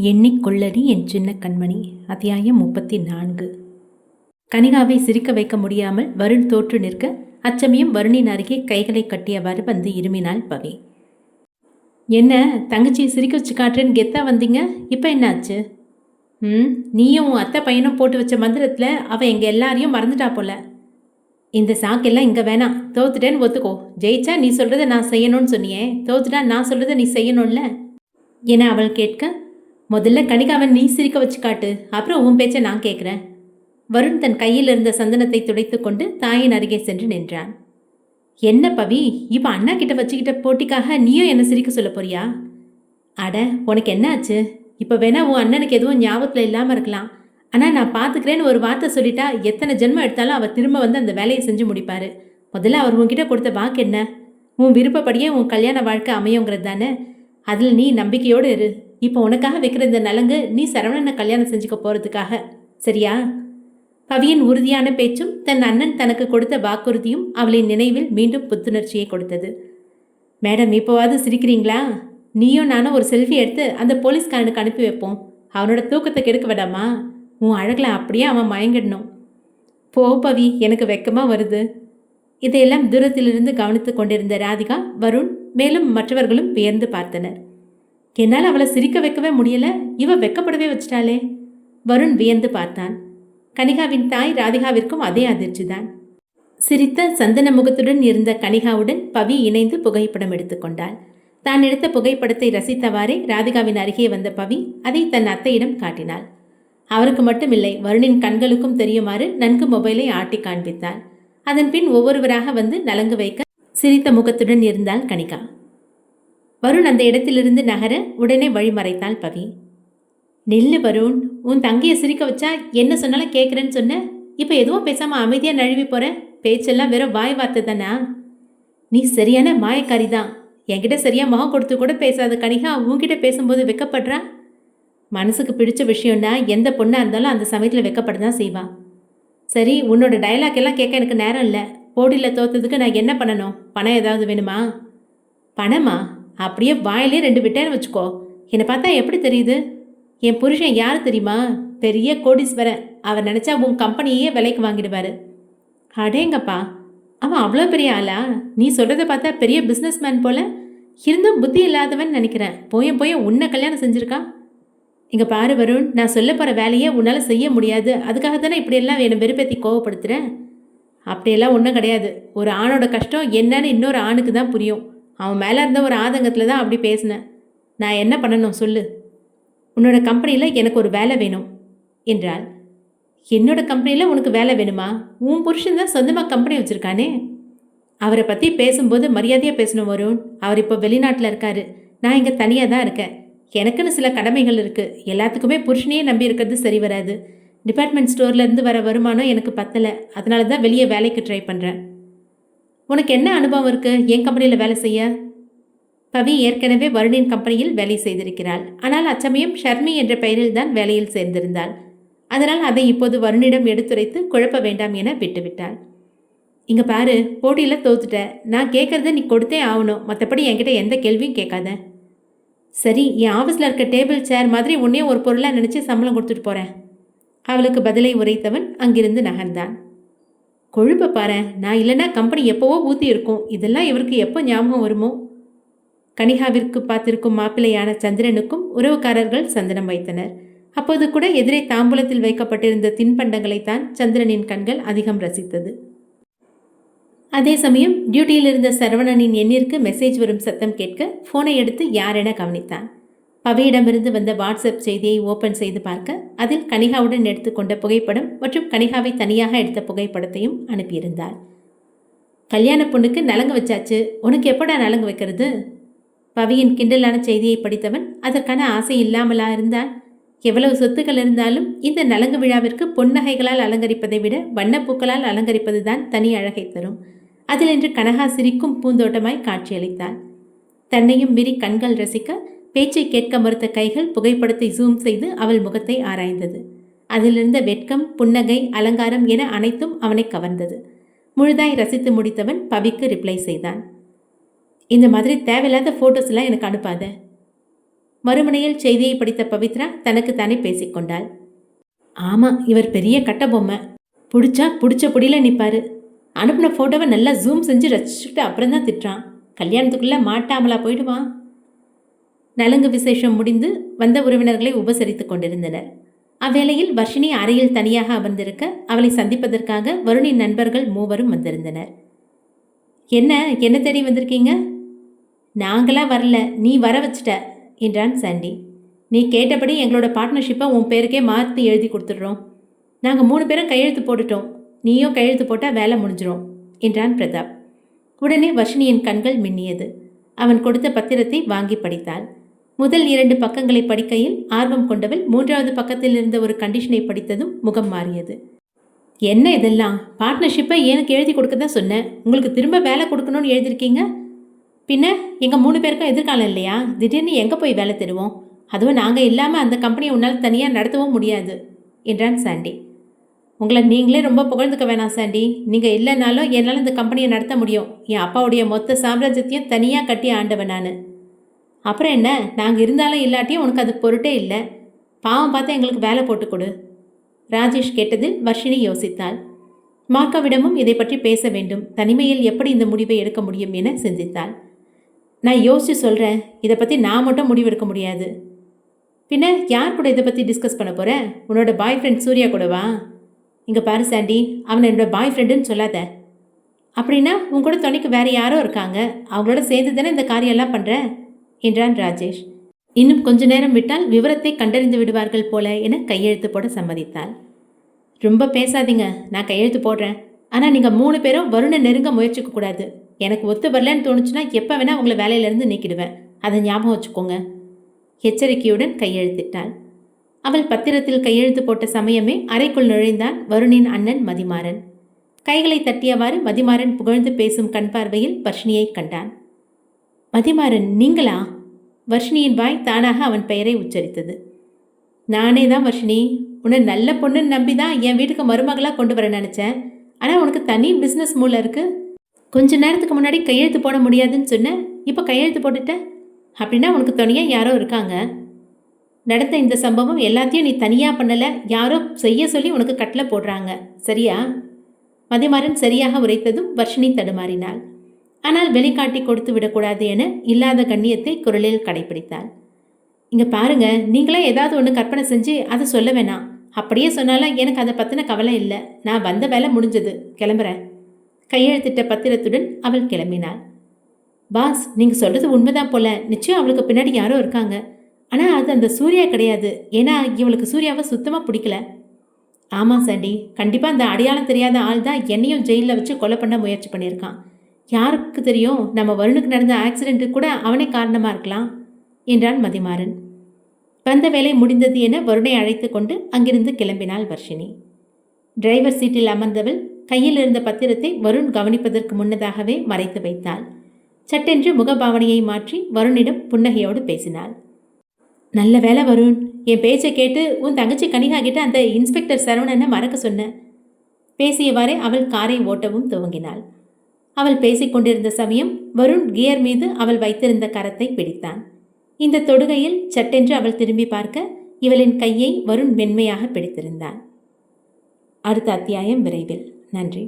எண்ணிக்கொள்ளடி என் சின்ன கண்மணி. அத்தியாயம் 34. கனிகாவை சிரிக்க வைக்க முடியாமல் வருண் தோற்று நிற்க, அச்சமயம் வருணின் அருகே கைகளை கட்டியவாறு வந்து இருமினாள் பவி. என்ன தங்கச்சியை சிரிக்க வச்சு காட்டுறேன்னு கெத்தா வந்தீங்க, இப்போ என்னாச்சு? நீயும் உன் அத்தை பையனும் போட்டு வச்ச மந்திரத்தில் அவள் எங்கள் எல்லாரையும் மறந்துட்டா போல. இந்த சாக்கெல்லாம் இங்கே வேணாம். தோத்துட்டேன்னு ஒத்துக்கோ. ஜெயிச்சா நீ சொல்கிறத நான் செய்யணும்னு சொன்னியே, தோத்துட்டா நான் சொல்கிறத நீ செய்யணும்ல என அவள் கேட்க, முதல்ல கனிகாவை நீ சிரிக்க வச்சு காட்டு, அப்புறம் உன் பேச்சை நான் கேட்குறேன். வருண் தன் கையில் இருந்த சந்தனத்தை துடைத்து கொண்டு தாயின் அருகே சென்று நின்றான். என்ன பவி, இப்போ அண்ணா கிட்ட வச்சுக்கிட்ட போட்டிக்காக நீயும் என்ன சிரிக்க சொல்ல போறியா? அட, உனக்கு என்ன ஆச்சு? இப்போ வேணா உன் அண்ணனுக்கு எதுவும் ஞாபகத்தில் இல்லாமல் இருக்கலாம். ஆனால் நான் பார்த்துக்கிறேன்னு ஒரு வார்த்தை சொல்லிட்டா எத்தனை ஜென்மம் எடுத்தாலும் அவர் திரும்ப வந்து அந்த வேலையை செஞ்சு முடிப்பார். முதல்ல அவர் உன்கிட்ட கொடுத்த வாக்கு என்ன? உன் விருப்பப்படியே உன் கல்யாண வாழ்க்கை அமையுங்கிறது தானே. அதில் நீ நம்பிக்கையோடு இரு. இப்போ உனக்காக வைக்கிற இந்த நலங்கு நீ சரவணனை கல்யாணம் செஞ்சுக்க போகிறதுக்காக, சரியா? பவியின் உறுதியான பேச்சும் தன் அண்ணன் தனக்கு கொடுத்த வாக்குறுதியும் அவளின் நினைவில் மீண்டும் புத்துணர்ச்சியை கொடுத்தது. மேடம், இப்போவாது சிரிக்கிறீங்களா? நீயும் நானும் ஒரு செல்ஃபி எடுத்து அந்த போலீஸ்காரனுக்கு அனுப்பி வைப்போம். அவனோட தூக்கத்தை கெடுக்க விடாமா? உன் அழகில் அப்படியே அவன் மயங்கிடணும். போ பவி, எனக்கு வெக்கமாக வருது. இதையெல்லாம் தூரத்திலிருந்து கவனித்து கொண்டிருந்த ராதிகா, வருண், மேலும் மற்றவர்களும் வியந்து பார்த்தனர். என்னால் அவளை சிரிக்க வைக்கவே முடியல, இவ வெக்கப்படவே வச்சிட்டாளே. வருண் வியந்து பார்த்தான். கனிகாவின் தாய் ராதிகாவிற்கும் அதே அதிர்ச்சிதான். சிரித்த சந்தன முகத்துடன் இருந்த கனிகாவுடன் பவி இணைந்து புகைப்படம் எடுத்துக்கொண்டாள். தான் எடுத்த புகைப்படத்தை ரசித்தவாறே ராதிகாவின் அருகே வந்த பவி அதை தன் அத்தையிடம் காட்டினாள். அவருக்கு மட்டுமில்லை, வருணின் கண்களுக்கும் தெரியுமாறு நன்கு மொபைலை ஆட்டி காண்பித்தாள். அதன் பின் ஒவ்வொருவராக வந்து நலங்கு வைக்க சிரித்த முகத்துடன் இருந்தாள் கனிகா. வருண் அந்த இடத்திலிருந்து நகர உடனே வழிமறைத்தாள் பவி. நில்லு வருண், உன் தங்கையை சிரிக்க வச்சா என்ன சொன்னாலும் கேட்குறேன்னு சொன்ன. இப்போ எதுவும் பேசாமல் அமைதியாக நழுவி போகிற. பேச்செல்லாம் வெறும் வாய் வார்த்தை தானா? நீ சரியான மாயக்காரி தான். என்கிட்ட சரியாக முகம் கொடுத்து கூட பேசாத கனிகா உன்கிட்ட பேசும்போது வெக்கப்படுறா. மனசுக்கு பிடிச்ச விஷயம்னா எந்த பொண்ணாக இருந்தாலும் அந்த சமயத்தில் வெக்கப்பட தான் செய்வான். சரி, உன்னோட டைலாக் எல்லாம் கேட்க எனக்கு நேரம் இல்லை. போட்டியில் தோற்றதுக்கு நான் என்ன பண்ணணும்? பணம் ஏதாவது வேணுமா? பணமா? அப்படியே வாயிலே 2 விட்டேன்னு வச்சுக்கோ. என்னை பார்த்தா எப்படி தெரியுது? என் புருஷன் யார் தெரியுமா? பெரிய கோடீஸ்வரன். அவர் நினச்சா உன் கம்பெனியே விலைக்கு வாங்கிடுவார். அடேங்கப்பா, அவன் அவ்வளோ பெரிய ஆளா? நீ சொல்கிறத பார்த்தா பெரிய பிஸ்னஸ் மேன் போல. இருந்தும் புத்தி இல்லாதவன் நினைக்கிறேன். போய உன்னை கல்யாணம் செஞ்சுருக்கான். இங்கே பாரு வருண், நான் சொல்ல போகிற வேலையை உன்னால் செய்ய முடியாது. அதுக்காக தானே இப்படியெல்லாம் என்னை வெறுப்பேற்றி கோவப்படுத்துகிறேன். அப்படியெல்லாம் ஒன்றும் கிடையாது. ஒரு ஆணோட கஷ்டம் என்னன்னு இன்னொரு ஆணுக்கு தான் புரியும். அவன் மேலே இருந்த ஒரு ஆதங்கத்தில் தான் அப்படி பேசினேன். நான் என்ன பண்ணணும் சொல்லு? உன்னோட கம்பெனியில் எனக்கு ஒரு வேலை வேணும் என்றாள். என்னோட கம்பெனியில் உனக்கு வேலை வேணுமா? உன் புருஷன் தான் சொந்தமாக கம்பெனி வச்சுருக்கானே. அவரை பற்றி பேசும்போது மரியாதையாக பேசணும் வருண். அவர் இப்போ வெளிநாட்டில் இருக்காரு. நான் இங்கே தனியாக தான் இருக்கேன். எனக்குன்னு சில கடமைகள் இருக்குது. எல்லாத்துக்குமே புருஷனையே நம்பி இருக்கிறது சரி வராது. டிபார்ட்மெண்ட் ஸ்டோர்லேருந்து வர வருமானம் எனக்கு பத்தலை. அதனால தான் வெளியே வேலைக்கு ட்ரை பண்ணுறேன். உனக்கு என்ன அனுபவம் இருக்குது என் கம்பெனியில் வேலை செய்ய? பவி ஏற்கனவே வருணின் கம்பெனியில் வேலை செய்திருக்கிறாள். ஆனால் அச்சமயம் ஷர்மி என்ற பெயரில் தான் வேலையில் சேர்ந்திருந்தாள். அதனால் அதை இப்போது வருணிடம் எடுத்துரைத்து குழப்ப வேண்டாம் என விட்டுவிட்டாள். இங்கே பாரு, போட்டியில் தோத்துட்ட. நான் கேட்குறத நீ கொடுத்தே ஆகணும். மற்றபடி என்கிட்ட எந்த கேள்வியும் கேட்காத. சரி, என் ஆஃபீஸில் இருக்க டேபிள் சேர் மாதிரி உன்னே ஒரு பொருளாக நினச்சி சம்பளம் கொடுத்துட்டு போகிறேன். அவளுக்கு பதிலை உரைத்தவன் அங்கிருந்து நகர்ந்தான். கொழுப்ப பாரு, நான் இல்லைன்னா கம்பெனி எப்போவோ ஊற்றி இருக்கும். இதெல்லாம் இவருக்கு எப்போ ஞாபகம் வருமோ? கனிகாவிற்கு பார்த்திருக்கும் மாப்பிள்ளையான சந்திரனுக்கும் உறவுக்காரர்கள் சந்தனம் வைத்தனர். அப்போது கூட எதிரே தாம்பூலத்தில் வைக்கப்பட்டிருந்த தின்பண்டங்களைத்தான் சந்திரனின் கண்கள் அதிகம் ரசித்தது. அதே சமயம் டியூட்டியில் இருந்த சரவணனின் எண்ணிற்கு மெசேஜ் வரும் சத்தம் கேட்க ஃபோனை எடுத்து யாரென கவனித்தான். பவியிடமிருந்து வந்த வாட்ஸ்அப் செய்தியை ஓப்பன் செய்து பார்க்க அதில் கனிகாவுடன் எடுத்துக்கொண்ட புகைப்படம் மற்றும் கனிகாவை தனியாக எடுத்த புகைப்படத்தையும் அனுப்பியிருந்தார். கல்யாண பொண்ணுக்கு நலங்கு வச்சாச்சு, உனக்கு எப்படா நலங்கு வைக்கிறது? பவியின் கிண்டலான செய்தியை படித்தவன் அதற்கான ஆசை இல்லாமலா இருந்தான்? எவ்வளவு சொத்துக்கள் இருந்தாலும் இந்த நலங்கு விழாவிற்கு பொன்னகைகளால் அலங்கரிப்பதை விட வண்ணப்பூக்களால் அலங்கரிப்பது தான் தனி அழகை தரும். அதில் இன்று கனகா சிரிக்கும் பூந்தோட்டமாய் காட்சியளித்தாள். தன்னையும் மீறி கண்கள் ரசிக்க பேச்சை கேட்க மறுத்த கைகள் புகைப்படத்தை ஜூம் செய்து அவள் முகத்தை ஆராய்ந்தது. அதிலிருந்த வெட்கம், புன்னகை, அலங்காரம் என அனைத்தும் அவனை கவர்ந்தது. முழுதாய் ரசித்து முடித்தவன் பவிக்கு ரிப்ளை செய்தான். இந்த மாதிரி தேவையில்லாத ஃபோட்டோஸ்லாம் எனக்கு அனுப்பாத. மறுமுனையில் செய்தியை படித்த பவித்ரா தனக்கு தானே பேசிக்கொண்டாள். ஆமா, இவர் பெரிய கட்ட பொம்மை. பிடிச்சா பிடிச்ச பொடியில நிற்பாரு. அனுப்பின ஃபோட்டோவை நல்லா ஜூம் செஞ்சு ரசிச்சுட்டு அப்புறம் தான் திட்டுறான். கல்யாணத்துக்குள்ளே மாட்டாமலா போயிடுவான். நலுங்கு விசேஷம் முடிந்து வந்த உறவினர்களை உபசரித்து கொண்டிருந்தனர். அவ்வேளையில் வர்ஷினி அறையில் தனியாக அமர்ந்திருக்க அவளை சந்திப்பதற்காக வருணின் நண்பர்கள் மூவரும் வந்திருந்தனர். என்ன தேடி வந்திருக்கீங்க? நாங்களா வரல, நீ வர வச்சிட்ட என்றான் சாண்டி. நீ கேட்டபடி எங்களோட பார்ட்னர்ஷிப்பை உன் பேருக்கே மாற்றி எழுதி கொடுத்துட்றோம். நாங்கள் 3 பேரும் கையெழுத்து போட்டுட்டோம். நீயும் கையெழுத்து போட்டால் வேலை முடிஞ்சிடும் என்றான் பிரதாப். உடனே வர்ஷினியின் கண்கள் மின்னியது. அவன் கொடுத்த பத்திரத்தை வாங்கி படித்தாள். முதல் 2 பக்கங்களை படிக்கையில் ஆர்வம் கொண்டவள் 3வது பக்கத்தில் இருந்த ஒரு கண்டிஷனை படித்ததும் முகம் மாறியது. என்ன இதெல்லாம்? பார்ட்னர்ஷிப்பை எனக்கு எழுதி கொடுக்க தான் சொன்னேன். உங்களுக்கு திரும்ப வேலை கொடுக்கணும்னு எழுதியிருக்கீங்க. பின்ன எங்கள் 3 பேருக்கும் எதிர்காலம் இல்லையா? திடீர்னு எங்கே போய் வேலை தருவோம்? அதுவும் நாங்கள் இல்லாமல் அந்த கம்பெனியை உன்னால் தனியாக நடத்தவும் முடியாது என்றான் சாண்டி. உங்களை நீங்களே ரொம்ப புகழ்ந்துக்க வேணாம் சாண்டி. நீங்கள் இல்லைனாலும் என்னால் இந்த கம்பெனியை நடத்த முடியும். என் அப்பாவுடைய மொத்த சாம்ராஜ்யத்தையும் தனியாக கட்டி ஆண்டவன் நான். அப்புறம் என்ன, நாங்கள் இருந்தாலும் இல்லாட்டியும் உனக்கு அது பொருட்டே இல்லை. பாவம் பார்த்து எங்களுக்கு வேலை போட்டு கொடு. ராஜேஷ் கேட்டதில் வர்ஷினி யோசித்தாள். மார்க்காவிடமும் இதை பற்றி பேச வேண்டும். தனிமையில் எப்படி இந்த முடிவை எடுக்க முடியும் என சிந்தித்தாள். நான் யோசிச்சு சொல்கிறேன். இதை பற்றி நான் மட்டும் முடிவெடுக்க முடியாது. பின்ன யார் கூட இதை பற்றி டிஸ்கஸ் பண்ண போகிற? உன்னோட பாய் ஃப்ரெண்ட் சூர்யா கூடவா? இங்கே பாரு சாண்டி, அவனை என்னோட பாய் ஃப்ரெண்டுன்னு சொல்லாத. அப்படின்னா உன் கூட துணைக்கு வேறு யாரோ இருக்காங்க. அவங்களோட சேர்ந்து தானே இந்த காரியெல்லாம் பண்ணுற என்றான் ராஜேஷ். இன்னும் கொஞ்ச நேரம் விட்டால் விவரத்தை கண்டறிந்து விடுவார்கள் போல என கையெழுத்து போட சம்மதித்தாள். ரொம்ப பேசாதீங்க, நான் கையெழுத்து போடுறேன். ஆனால் நீங்கள் 3 பேரும் வருணை நெருங்க முயற்சிக்க கூடாது. எனக்கு ஒத்து வரலன்னு தோணுச்சுன்னா எப்போ வேணால் உங்களை வேலையிலேருந்து நீக்கிடுவேன். அதை ஞாபகம் வச்சுக்கோங்க. எச்சரிக்கையுடன் கையெழுத்திட்டாள். அவள் பத்திரத்தில் கையெழுத்து போட்ட சமயமே அறைக்குள் நுழைந்தான் வருணின் அண்ணன் மதிமாறன். கைகளை தட்டியவாறு மதிமாறன் புகழ்ந்து பேசும் கண் பார்வையில் வர்ஷினியை கண்டான். மதிமாறன், நீங்களா? வர்ஷினியின் வாய் தானாக அவன் பெயரை உச்சரித்தது. நானே தான் வர்ஷினி. உன்னை நல்ல பொண்ணுன்னு நம்பி தான் என் வீட்டுக்கு மருமகளாக கொண்டு வர நினச்சேன். ஆனால் உனக்கு தனி பிஸ்னஸ் மூளை இருக்குது. கொஞ்ச நேரத்துக்கு முன்னாடி கையெழுத்து போட முடியாதுன்னு சொன்னேன். இப்போ கையெழுத்து போட்டுட்ட. அப்படின்னா உனக்கு துணையாக யாரோ இருக்காங்க. நடந்த இந்த சம்பவம் எல்லாத்தையும் நீ தனியாக பண்ணலை, யாரோ செய்ய சொல்லி உனக்கு கட்டளை போடுறாங்க, சரியா? மதிமாறன் சரியாக உரைத்ததும் வர்ஷினி தடுமாறினாள். ஆனால் வெளிக்காட்டி கொடுத்து விடக்கூடாது என இல்லாத கண்ணியத்தை குரலில் கடைபிடித்தாள். இங்கே பாருங்க, நீங்களே ஏதாவது ஒன்று கற்பனை செஞ்சு அதை சொல்ல வேணாம். அப்படியே சொன்னாலும் எனக்கு அதை பற்றின கவலை இல்லை. நான் வந்த வேலை முடிஞ்சது, கிளம்புறேன். கையெழுத்திட்ட பத்திரத்துடன் அவள் கிளம்பினாள். பாஸ், நீங்கள் சொல்கிறது உண்மைதான் போல. நிச்சயம் அவளுக்கு பின்னாடி யாரோ இருக்காங்க. ஆனால் அது அந்த சூர்யா கிடையாது. ஏன்னா இவளுக்கு சூர்யாவை சுத்தமாக பிடிக்கல. ஆமாம் சாண்டி, கண்டிப்பாக அந்த அடையாளம் தெரியாத ஆள் தான் என்னையும் ஜெயிலில் வச்சு கொலை பண்ண முயற்சி பண்ணியிருக்கான். யாருக்கு தெரியும், நம்ம வருணுக்கு நடந்த ஆக்சிடென்ட்டுக்கு கூட அவனே காரணமாக இருக்கலாம் என்றான் மதிமாறன். வந்த வேலை முடிந்தது என வருணை அழைத்து கொண்டு அங்கிருந்து கிளம்பினாள் வர்ஷினி. டிரைவர் சீட்டில் அமர்ந்தவள் கையில் இருந்த பத்திரத்தை வருண் கவனிப்பதற்கு முன்னதாகவே மறைத்து வைத்தாள். சட்டென்று முகபாவனையை மாற்றி வருணிடம் புன்னகையோடு பேசினாள். நல்ல வேலை வருண், என் பேச்சை கேட்டு உன் தங்கச்சி கனிகா கிட்ட அந்த இன்ஸ்பெக்டர் சரவணனை மறக்க சொன்ன. பேசியவாறே அவள் காரை ஓட்டவும் துவங்கினாள். அவள் பேசிக்கொண்டிருந்த சமயம் வருண் கியர் மீது அவள் வைத்திருந்த கரத்தை பிடித்தான். இந்த தொடுகையில் சட்டென்று அவள் திரும்பி பார்க்க இவளின் கையை வருண் மென்மையாக பிடித்திருந்தான். அடுத்த அத்தியாயம் விரைவில். நன்றி.